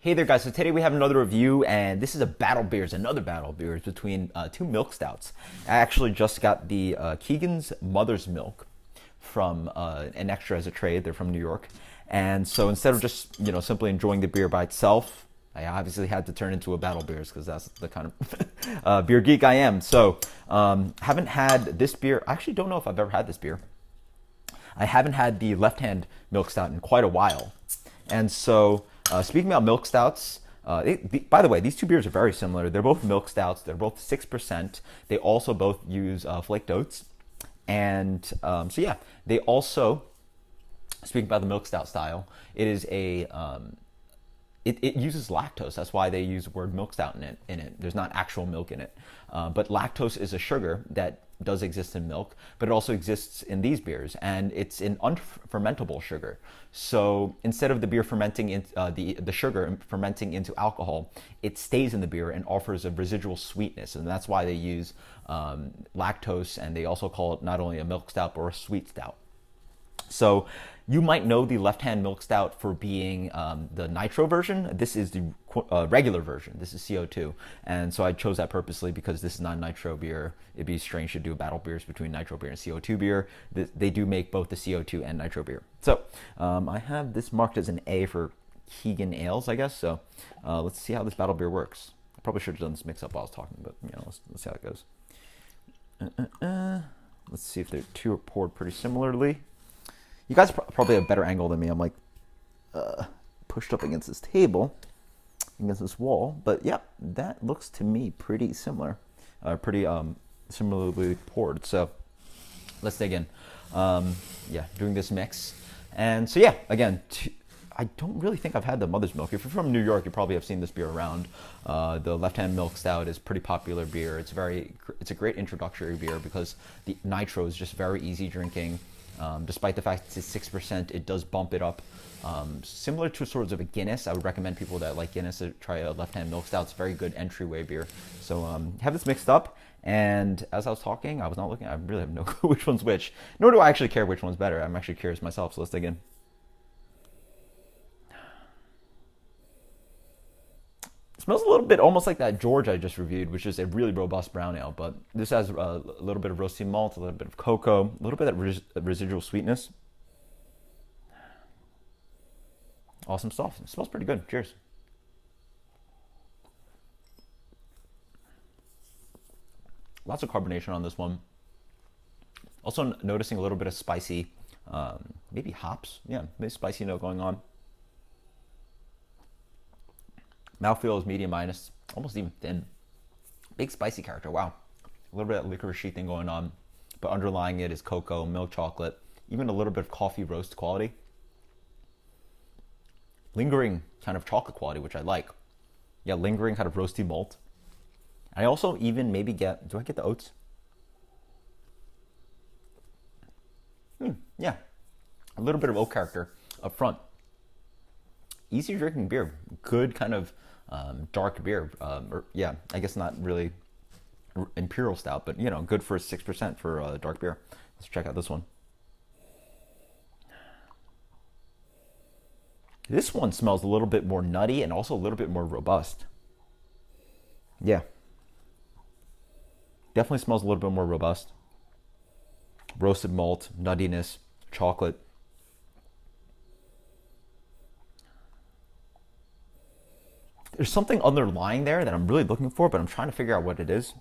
Hey there, guys. So today we have another review, and this is a battle beers, another battle beers between two milk stouts. I actually just got the Keegan's Mother's Milk from an extra as a trade. They're from New York. And so instead of just, simply enjoying the beer by itself, I obviously had to turn into a battle beers because that's the kind of beer geek I am. So haven't had this beer. I actually don't know if I've ever had this beer. I haven't had the left-hand milk stout in quite a while. And so speaking about milk stouts, by the way, these two beers are very similar. They're both milk stouts. They're both 6%. They also both use flaked oats. And they also, speaking about the milk stout style, it is it uses lactose. That's why they use the word milk stout in it. There's not actual milk in it. But lactose is a sugar that does exist in milk, but it also exists in these beers, and it's an unfermentable sugar. So instead of the beer fermenting in the sugar fermenting into alcohol, it stays in the beer and offers a residual sweetness, and that's why they use lactose, and they also call it not only a milk stout or a sweet stout. So you might know the left-hand milk stout for being the nitro version. This is the regular version. This is CO2. And so I chose that purposely because this is not a nitro beer. It'd be strange to do battle beers between nitro beer and CO2 beer. They do make both the CO2 and nitro beer. So I have this marked as an A for Keegan Ales, I guess. So let's see how this battle beer works. I probably should have done this mix-up while I was talking, but let's see how it goes. Let's see if the two are poured pretty similarly. You guys probably have a better angle than me. I'm like pushed up against this table, against this wall. But yeah, that looks to me pretty similar, pretty similarly poured. So let's dig in. Doing this mix. And so yeah, again, I don't really think I've had the Mother's Milk. If you're from New York, you probably have seen this beer around. The left-hand milk stout is pretty popular beer. It's a great introductory beer because the nitro is just very easy drinking. Despite the fact it's 6%, it does bump it up. Similar to sorts of a Guinness, I would recommend people that like Guinness to try a left-hand milk stout. It's a very good entryway beer. So have this mixed up, and as I was talking, I was not looking. I really have no clue which one's which, nor do I actually care which one's better. I'm actually curious myself, so let's dig in. Smells a little bit almost like that George I just reviewed, which is a really robust brown ale. But this has a little bit of roasty malt, a little bit of cocoa, a little bit of residual sweetness. Awesome stuff. It smells pretty good. Cheers. Lots of carbonation on this one. Also noticing a little bit of spicy, maybe hops. Yeah, maybe spicy note going on. Mouthfeel is medium minus, almost even thin. Big spicy character, wow. A little bit of licorice thing going on, but underlying it is cocoa, milk chocolate, even a little bit of coffee roast quality. Lingering kind of chocolate quality, which I like. Yeah, lingering kind of roasty malt. I also even maybe get, do I get the oats? Yeah, a little bit of oat character up front. Easy drinking beer, good kind of dark beer. I guess not really imperial stout, but good for 6% for dark beer. Let's check out this one. This one smells a little bit more nutty and also a little bit more robust. Yeah, definitely smells a little bit more robust. Roasted malt, nuttiness, chocolate. There's something underlying there that I'm really looking for, but I'm trying to figure out what it is.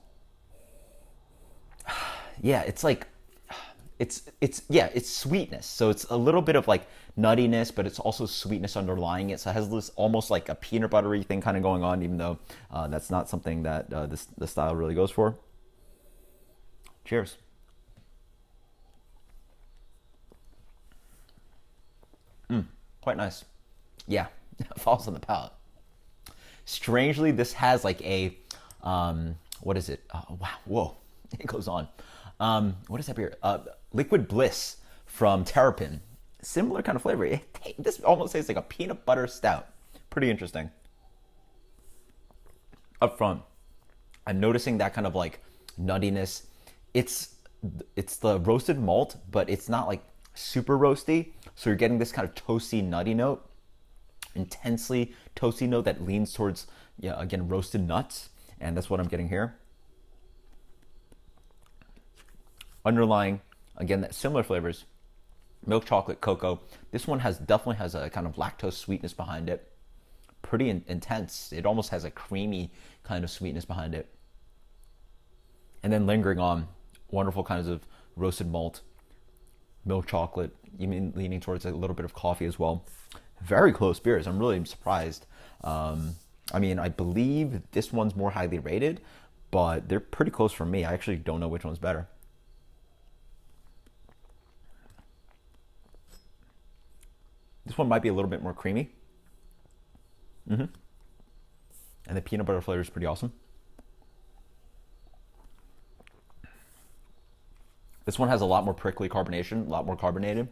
Yeah, it's like, it's sweetness. So it's a little bit of like nuttiness, but it's also sweetness underlying it. So it has this almost like a peanut buttery thing kind of going on, even though that's not something that the style really goes for. Cheers. Quite nice. Yeah, falls on the palate. Strangely, this has like a, what is it? Wow, whoa, it goes on. What is that beer? Liquid Bliss from Terrapin. Similar kind of flavor. This almost tastes like a peanut butter stout. Pretty interesting. Up front, I'm noticing that kind of like nuttiness. It's the roasted malt, but it's not like super roasty. So you're getting this kind of toasty, nutty note. intensely toasty note that leans towards, yeah, again, roasted nuts. And that's what I'm getting here. Underlying, again, that similar flavors, milk chocolate, cocoa. This one definitely has a kind of lactose sweetness behind it. Pretty intense. It almost has a creamy kind of sweetness behind it. And then lingering on, wonderful kinds of roasted malt, milk chocolate, even leaning towards a little bit of coffee as well. Very close beers. I'm really surprised. I mean, I believe this one's more highly rated, but they're pretty close for me. I actually don't know which one's better. This one might be a little bit more creamy. And the peanut butter flavor is pretty awesome. This one has a lot more prickly carbonation, a lot more carbonated,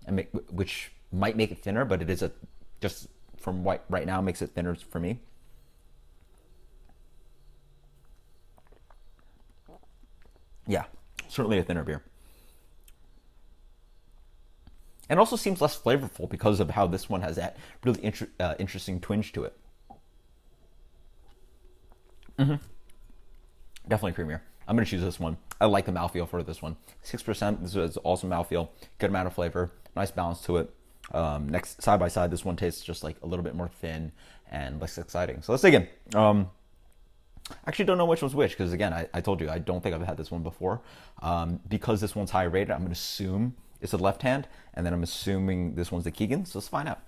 and which might make it thinner, but it is just from right now makes it thinner for me. Yeah, certainly a thinner beer. And also seems less flavorful because of how this one has that really interesting twinge to it. Definitely creamier. I'm going to choose this one. I like the mouthfeel for this one. 6%. This is awesome mouthfeel. Good amount of flavor. Nice balance to it. Next, side by side, this one tastes just like a little bit more thin and less exciting. So let's dig in. Actually don't know which one's which because, again, I told you I don't think I've had this one before. Because this one's high rated, I'm going to assume it's the left hand, and then I'm assuming this one's the Keegan. So let's find out.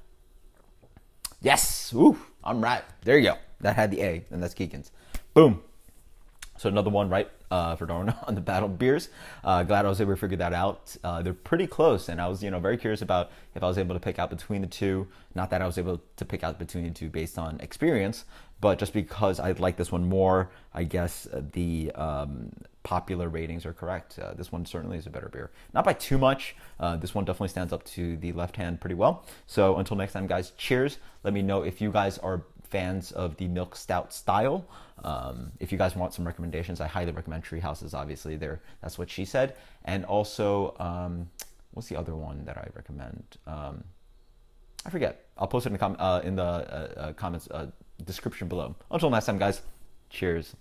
Yes! Ooh, I'm right. There you go. That had the A, and that's Keegan's. Boom. So another one right for Darwin on the battle beers. Glad I was able to figure that out. They're pretty close, and I was very curious about if I was able to pick out between the two. Not that I was able to pick out between the two based on experience, but just because I like this one more, I guess the popular ratings are correct. This one certainly is a better beer. Not by too much. This one definitely stands up to the left hand pretty well. So until next time, guys, cheers. Let me know if you guys are fans of the milk stout style. If you guys want some recommendations, I highly recommend Treehouses. Obviously, that's what she said. And also, what's the other one that I recommend? I forget. I'll post it in the comments description below. Until next time, guys. Cheers.